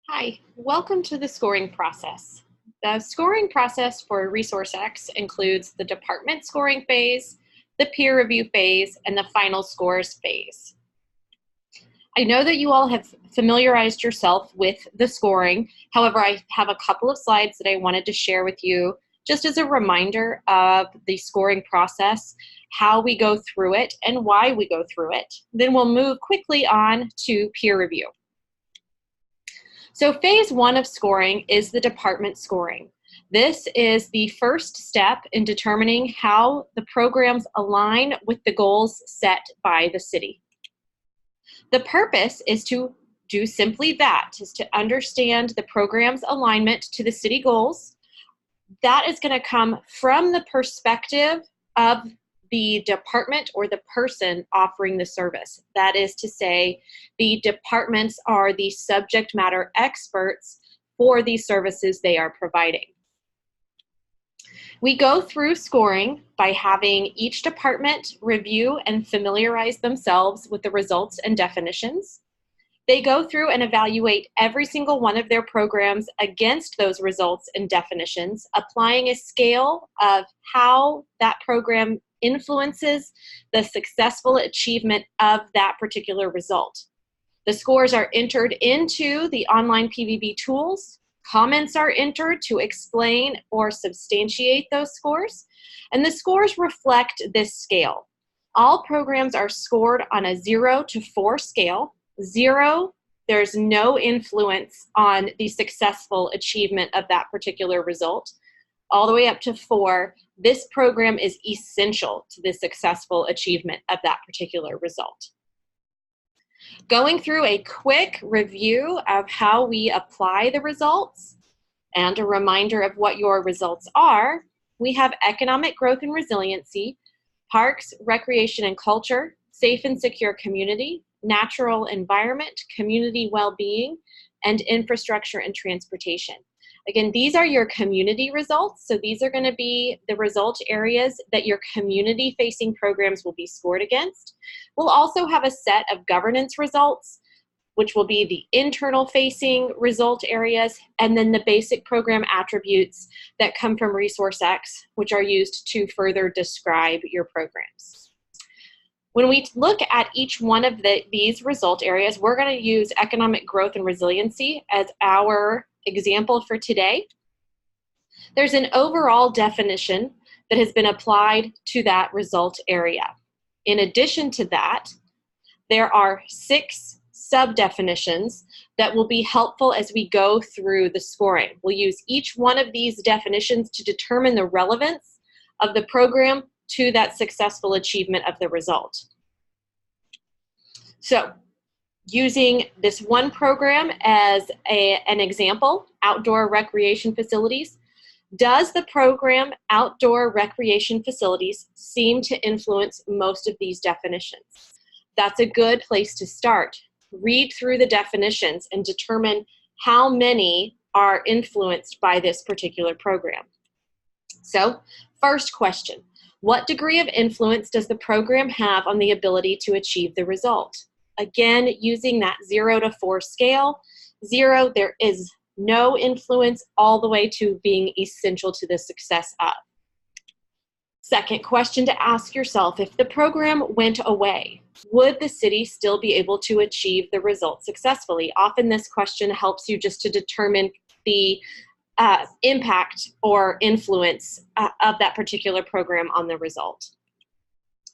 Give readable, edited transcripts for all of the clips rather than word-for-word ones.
Hi, welcome to the scoring process. The scoring process for ResourceX includes the department scoring phase, the peer review phase, and the final scores phase. I know that you all have familiarized yourself with the scoring. However, I have a couple of slides that I wanted to share with you just as a reminder of the scoring process, how we go through it, and why we go through it. Then we'll move quickly on to peer review. So phase one of scoring is the department scoring. This is the first step in determining how the programs align with the goals set by the city. The purpose is to do simply that, is to understand the program's alignment to the city goals. That is going to come from the perspective of the department or the person offering the service. That is to say, the departments are the subject matter experts for these services they are providing. We go through scoring by having each department review and familiarize themselves with the results and definitions. They go through and evaluate every single one of their programs against those results and definitions, applying a scale of how that program influences the successful achievement of that particular result. The scores are entered into the online PVB tools. Comments are entered to explain or substantiate those scores, and the scores reflect this scale. All programs are scored on a 0 to 4 scale. 0, there's no influence on the successful achievement of that particular result. All the way up to 4, this program is essential to the successful achievement of that particular result. Going through a quick review of how we apply the results and a reminder of what your results are, we have economic growth and resiliency, parks, recreation and culture, safe and secure community, natural environment, community well-being, and infrastructure and transportation. Again, these are your community results. So these are going to be the result areas that your community-facing programs will be scored against. We'll also have a set of governance results, which will be the internal-facing result areas, and then the basic program attributes that come from ResourceX, which are used to further describe your programs. When we look at each one of these result areas, we're going to use economic growth and resiliency as our example for today. There's an overall definition that has been applied to that result area. In addition to that, there are 6 sub-definitions that will be helpful as we go through the scoring. We'll use each one of these definitions to determine the relevance of the program to that successful achievement of the result. So, using this one program as an example, outdoor recreation facilities, does the program outdoor recreation facilities seem to influence most of these definitions? That's a good place to start. Read through the definitions and determine how many are influenced by this particular program. So, first question, what degree of influence does the program have on the ability to achieve the result? Again, using that 0 to 4 scale, 0, there is no influence, all the way to being essential to the success of. Second question to ask yourself, if the program went away, would the city still be able to achieve the result successfully? Often this question helps you just to determine the impact or influence of that particular program on the result.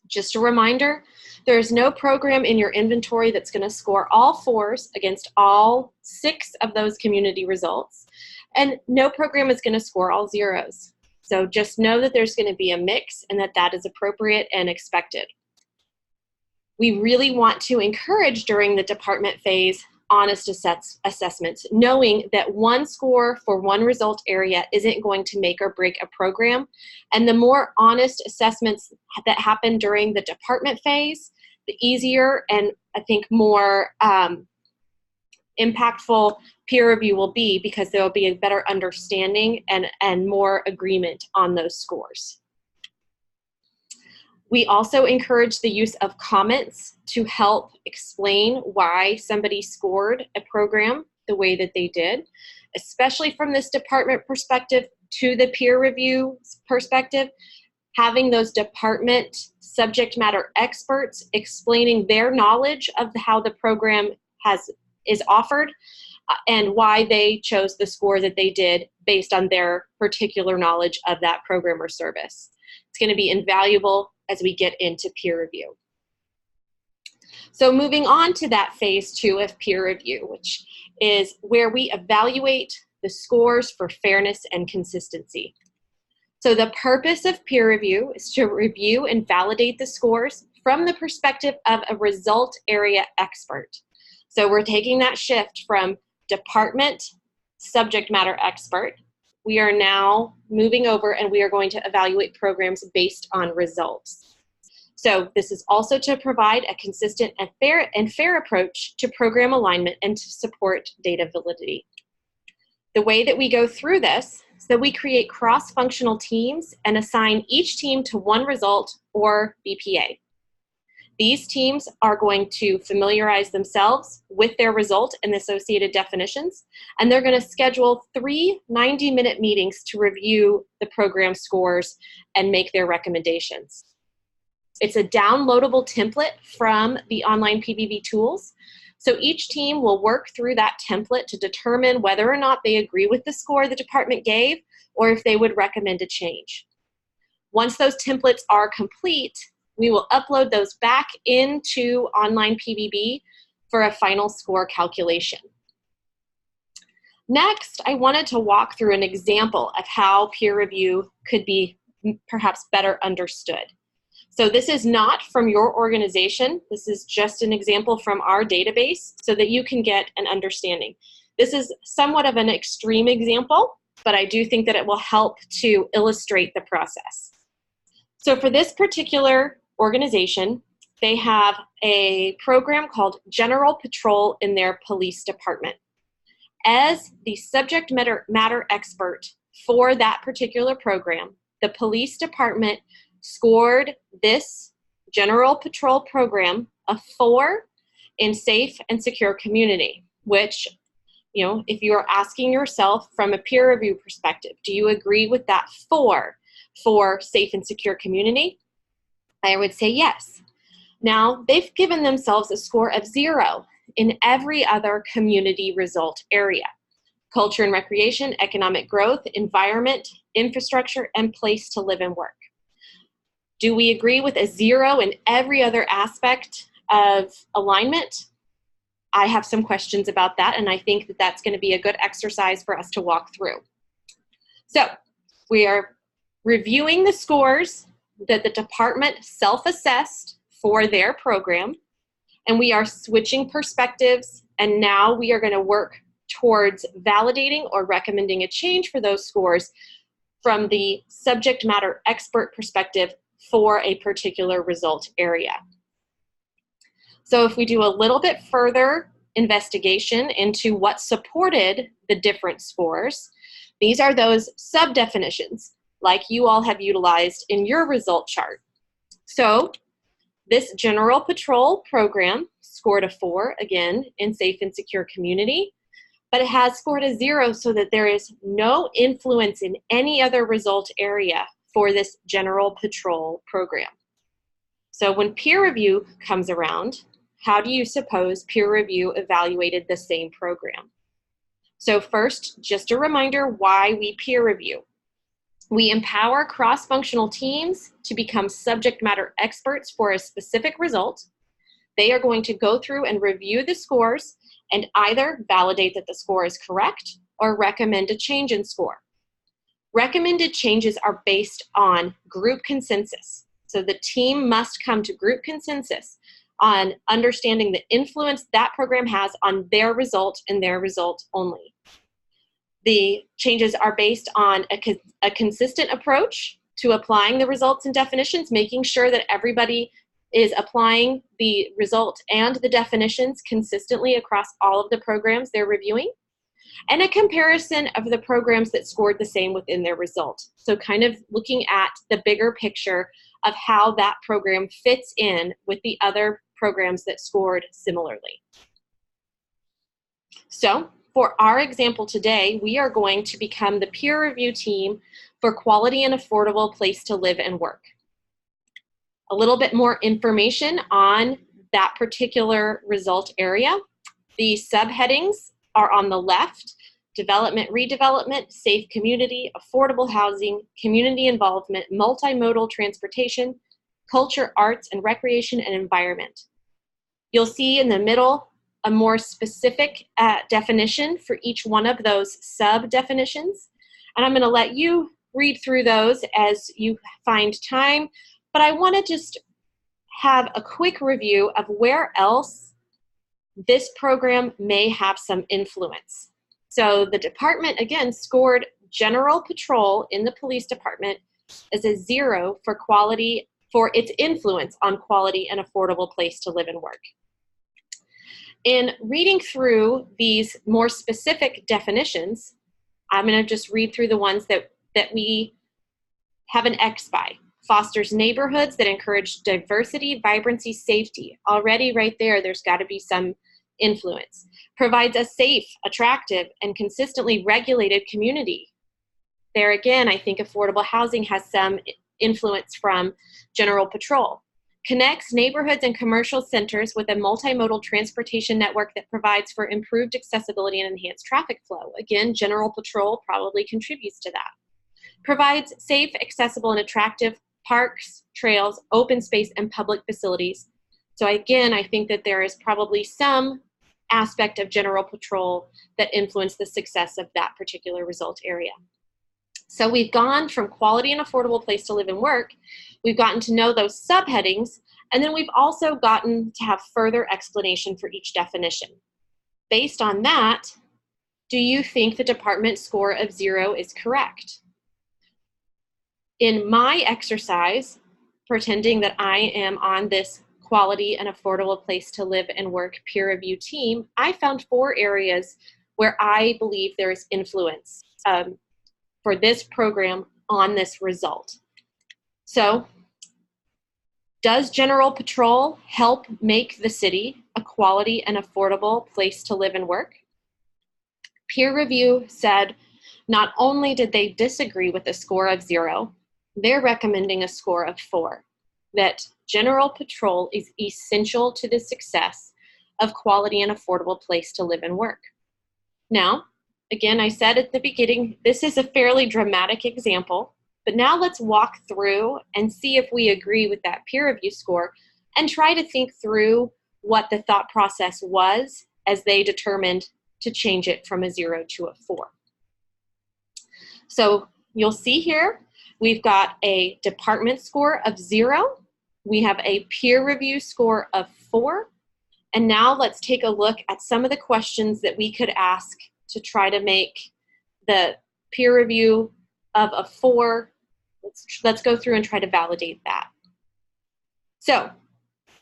Just a reminder, there's no program in your inventory that's going to score all 4s against all 6 of those community results, and no program is going to score all 0s. So just know that there's going to be a mix and that is appropriate and expected. We really want to encourage during the department phase honest assessments, knowing that one score for one result area isn't going to make or break a program. And the more honest assessments that happen during the department phase, the easier and I think more impactful peer review will be, because there will be a better understanding and more agreement on those scores. We also encourage the use of comments to help explain why somebody scored a program the way that they did, especially from this department perspective to the peer review perspective. Having those department subject matter experts explaining their knowledge of how the program is offered and why they chose the score that they did based on their particular knowledge of that program or service. It's going to be invaluable as we get into peer review. So moving on to that phase 2 of peer review, which is where we evaluate the scores for fairness and consistency. So the purpose of peer review is to review and validate the scores from the perspective of a result area expert. So we're taking that shift from department subject matter expert. We are now moving over and we are going to evaluate programs based on results. So this is also to provide a consistent and fair approach to program alignment and to support data validity. The way that we go through this is that we create cross-functional teams and assign each team to one result or BPA. These teams are going to familiarize themselves with their result and the associated definitions, and they're going to schedule 3 90-minute meetings to review the program scores and make their recommendations. It's a downloadable template from the online PBV tools. So each team will work through that template to determine whether or not they agree with the score the department gave or if they would recommend a change. Once those templates are complete, we will upload those back into online PBV for a final score calculation. Next, I wanted to walk through an example of how peer review could be perhaps better understood. So this is not from your organization. This is just an example from our database so that you can get an understanding. This is somewhat of an extreme example, but I do think that it will help to illustrate the process. So for this particular organization, they have a program called General Patrol in their police department. As the subject matter expert for that particular program, the police department scored this General Patrol program a 4 in safe and secure community, which, you know, if you're asking yourself from a peer review perspective, do you agree with that 4 for safe and secure community? I would say yes. Now, they've given themselves a score of 0 in every other community result area: culture and recreation, economic growth, environment, infrastructure, and place to live and work. Do we agree with a 0 in every other aspect of alignment? I have some questions about that, and I think that that's going to be a good exercise for us to walk through. So we are reviewing the scores that the department self-assessed for their program, and we are switching perspectives, and now we are going to work towards validating or recommending a change for those scores from the subject matter expert perspective for a particular result area. So if we do a little bit further investigation into what supported the different scores, these are those sub-definitions like you all have utilized in your result chart. So this General Patrol program scored a 4, again, in safe and secure community, but it has scored a 0 so that there is no influence in any other result area for this General Patrol program. So when peer review comes around, how do you suppose peer review evaluated the same program? So first, just a reminder why we peer review. We empower cross-functional teams to become subject matter experts for a specific result. They are going to go through and review the scores and either validate that the score is correct or recommend a change in score. Recommended changes are based on group consensus. So the team must come to group consensus on understanding the influence that program has on their result and their result only. The changes are based on a consistent approach to applying the results and definitions, making sure that everybody is applying the result and the definitions consistently across all of the programs they're reviewing, and a comparison of the programs that scored the same within their result. So kind of looking at the bigger picture of how that program fits in with the other programs that scored similarly. So for our example today, we are going to become the peer review team for quality and affordable place to live and work. A little bit more information on that particular result area. The subheadings are on the left: development, redevelopment, safe community, affordable housing, community involvement, multimodal transportation, culture, arts, and recreation and environment. You'll see in the middle a more specific definition for each one of those sub-definitions. And I'm going to let you read through those as you find time. But I want to just have a quick review of where else this program may have some influence. So the department, again, scored general patrol in the police department as a 0 for quality, for its influence on quality and affordable place to live and work. In reading through these more specific definitions, I'm going to just read through the ones that we have an X by. Fosters neighborhoods that encourage diversity, vibrancy, safety. Already right there's got to be some influence. Provides a safe, attractive, and consistently regulated community. There again, I think affordable housing has some influence from general patrol. Connects neighborhoods and commercial centers with a multimodal transportation network that provides for improved accessibility and enhanced traffic flow. Again, general patrol probably contributes to that. Provides safe, accessible, and attractive parks, trails, open space, and public facilities. So again, I think that there is probably some aspect of general patrol that influenced the success of that particular result area. So we've gone from quality and affordable place to live and work, we've gotten to know those subheadings, and then we've also gotten to have further explanation for each definition. Based on that, do you think the department score of 0 is correct? In my exercise, pretending that I am on this quality and affordable place to live and work peer review team, I found 4 areas where I believe there is influence for this program on this result. So, does general patrol help make the city a quality and affordable place to live and work? Peer review said not only did they disagree with a score of 0, they're recommending a score of 4, that general patrol is essential to the success of quality and affordable place to live and work. Now, again, I said at the beginning, this is a fairly dramatic example, but now let's walk through and see if we agree with that peer review score and try to think through what the thought process was as they determined to change it from a 0 to a 4. So you'll see here, we've got a department score of 0, we have a peer review score of 4, and now let's take a look at some of the questions that we could ask to try to make the peer review of a 4. Let's go through and try to validate that. So,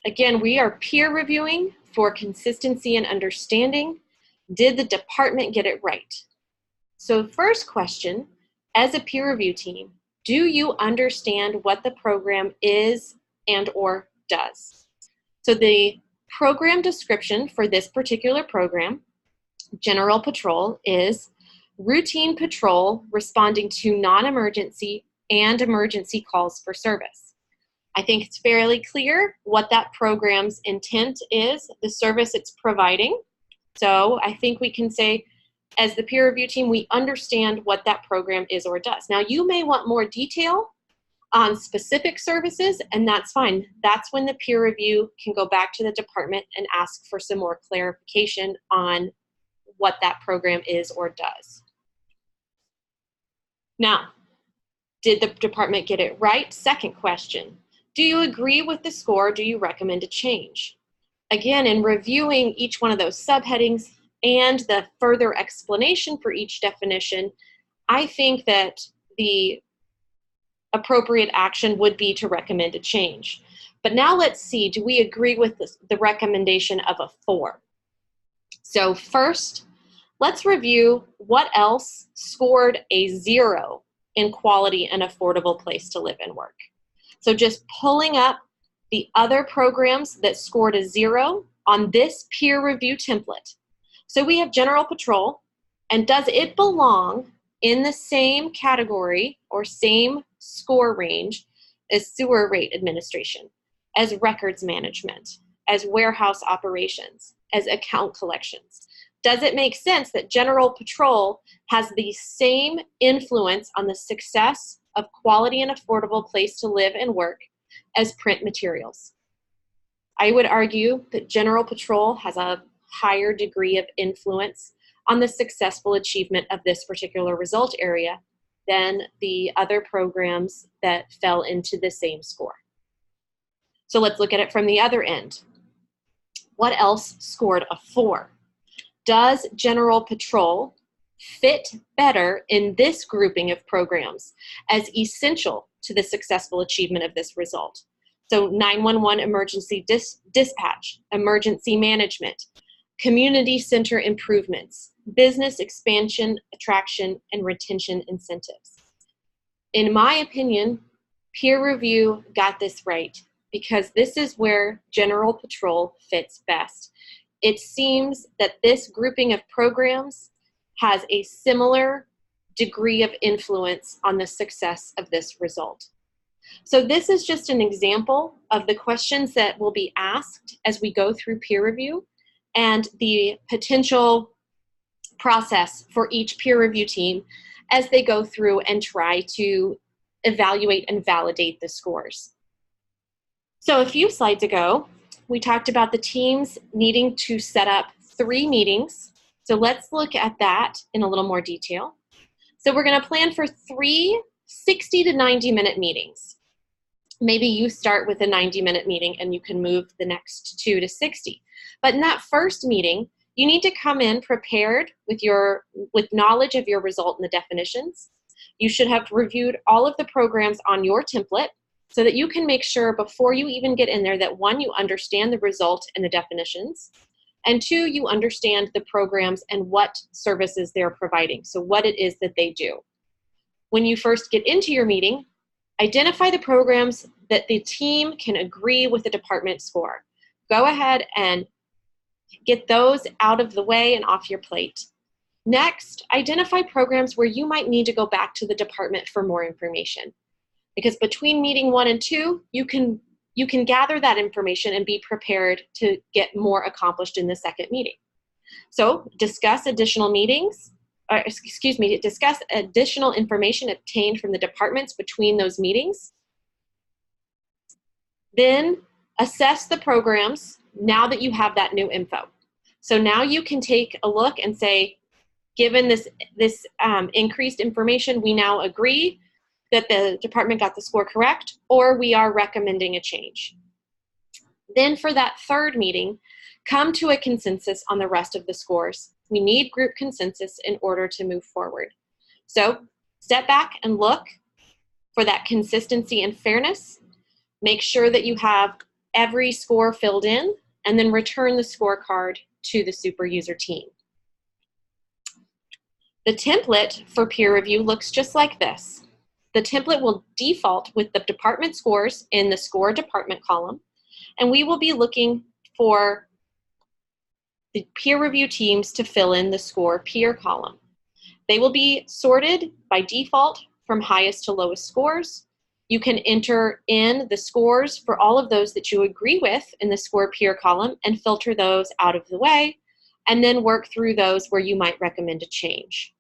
again, we are peer reviewing for consistency and understanding. Did the department get it right? So, first question, as a peer review team, do you understand what the program is and or does? So the program description for this particular program, General Patrol, is routine patrol responding to non-emergency and emergency calls for service. I think it's fairly clear what that program's intent is, the service it's providing. So I think we can say, as the peer review team, we understand what that program is or does. Now, you may want more detail on specific services, and that's fine. That's when the peer review can go back to the department and ask for some more clarification on what that program is or does. Now, did the department get it right? Second question, do you agree with the score? Do you recommend a change? Again, in reviewing each one of those subheadings and the further explanation for each definition, I think that the appropriate action would be to recommend a change. But now let's see, do we agree with the recommendation of a 4? So first, let's review what else scored a 0 in quality and affordable place to live and work. So just pulling up the other programs that scored a 0 on this peer review template. So we have general patrol, and does it belong in the same category or same score range as sewer rate administration, as records management, as warehouse operations, as account collections? Does it make sense that general patrol has the same influence on the success of quality and affordable place to live and work as print materials? I would argue that general patrol has a higher degree of influence on the successful achievement of this particular result area than the other programs that fell into the same score. So let's look at it from the other end. What else scored a 4? Does general patrol fit better in this grouping of programs as essential to the successful achievement of this result? So 911 emergency dispatch, emergency management, community center improvements, business expansion, attraction, and retention incentives. In my opinion, peer review got this right because this is where general patrol fits best. It seems that this grouping of programs has a similar degree of influence on the success of this result. So this is just an example of the questions that will be asked as we go through peer review and the potential process for each peer review team as they go through and try to evaluate and validate the scores. So a few slides ago, we talked about the teams needing to set up 3 meetings. So let's look at that in a little more detail. So we're going to plan for 3 60 to 90-minute meetings. Maybe you start with a 90-minute meeting and you can move the next 2 to 60. But in that first meeting, you need to come in prepared with knowledge of your result and the definitions. You should have reviewed all of the programs on your template so that you can make sure before you even get in there that 1, you understand the result and the definitions, and 2, you understand the programs and what services they're providing, so what it is that they do. When you first get into your meeting, identify the programs that the team can agree with the department score. Go ahead and get those out of the way and off your plate. Next, identify programs where you might need to go back to the department for more information. Because between meeting 1 and 2, you can gather that information and be prepared to get more accomplished in the second meeting. So discuss additional information obtained from the departments between those meetings. Then assess the programs now that you have that new info. So now you can take a look and say, given this increased information, we now agree that the department got the score correct, or we are recommending a change. Then for that third meeting, come to a consensus on the rest of the scores. We need group consensus in order to move forward. So step back and look for that consistency and fairness. Make sure that you have every score filled in, and then return the scorecard to the super user team. The template for peer review looks just like this. The template will default with the department scores in the score department column, and we will be looking for the peer review teams to fill in the score peer column. They will be sorted by default from highest to lowest scores. You can enter in the scores for all of those that you agree with in the score peer column and filter those out of the way, and then work through those where you might recommend a change.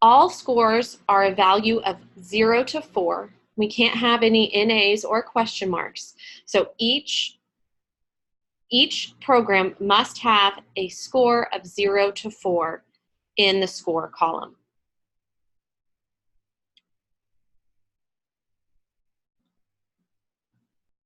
All scores are a value of 0 to 4. We can't have any NAs or question marks. So each program must have a score of 0 to 4 in the score column.